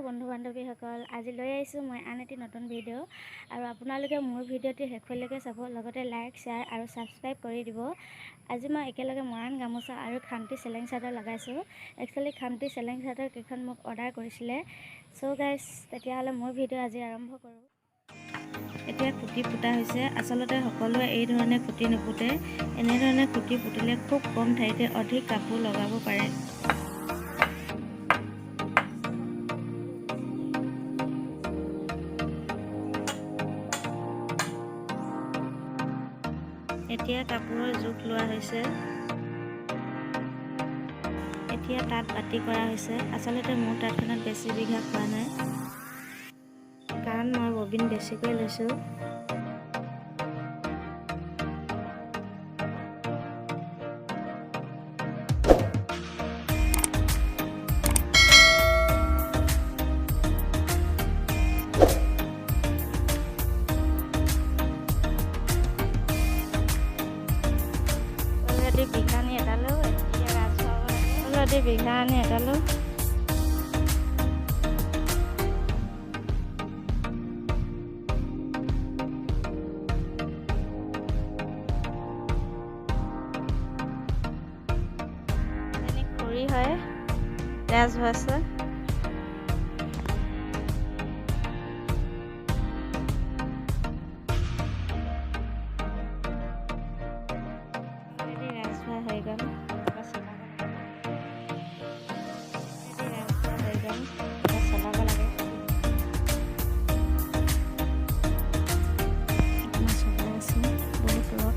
বন্ধু বান্ধৱীসকল, আজি লৈ আহিছোঁ মই আন এটি নতুন ভিডিঅ' আৰু আপোনালোকে মোৰ ভিডিঅ'টি শেষলৈকে চাব, লগতে লাইক শ্বেয়াৰ আৰু ছাবস্ক্ৰাইব কৰি দিব। আজি মই একেলগে মৰাণ গামোচা আৰু খামটি চেলেং চাদৰ লগাইছোঁ। একচুৱেলি খামটি চেলেং চাদৰ কেইখন মোক অৰ্ডাৰ কৰিছিলে। চ' গাইজ, তেতিয়াহ'লে মোৰ ভিডিঅ' আজি আৰম্ভ কৰোঁ। এতিয়া খুঁটি পুতা হৈছে। আচলতে সকলোৱে এই ধৰণে খুঁটি নুপুতে। এনেধৰণে খুঁটি পুতিলে খুব কম ঠাইতে অধিক কাপোৰ লগাব পাৰে। এতিয়া কাপোৰৰ জোখ লোৱা হৈছে। এতিয়া তাঁত বাতি কৰা হৈছে। আচলতে মোৰ তাঁতখনত বেছি বিঘা খোৱা নাই, কাৰণ মই ববিন বেছিকৈ লৈছোঁ। বিঘানি এটালো এতিয়া ৰাজভাৱ বিঘানি এটালো খৰি হয় ৰাজভাৱ হৈ গ'ল। চলাব লাগে। চলাই আছো বহুত দূৰত।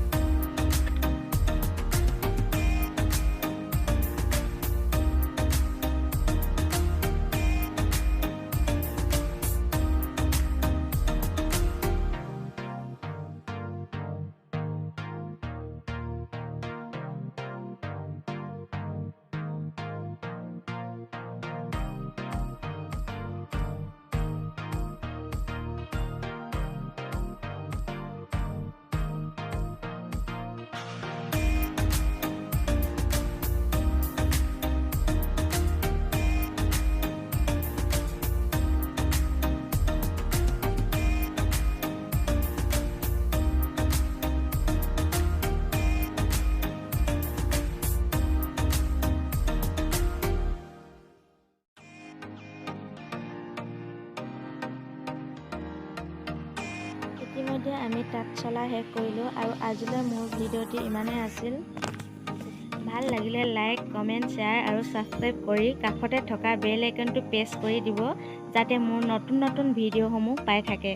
ইতিমধ্যে আমি তাঁত চলা শেষ কৰিলোঁ আৰু আজিলৈ মোৰ ভিডিঅ'টি ইমানেই আছিল। ভাল লাগিলে লাইক, কমেণ্ট, শ্বেয়াৰ আৰু ছাবস্ক্ৰাইব কৰি কাষতে থকা বেল আইকনটো প্ৰেছ কৰি দিব, যাতে মোৰ নতুন নতুন ভিডিঅ'সমূহ পাই থাকে।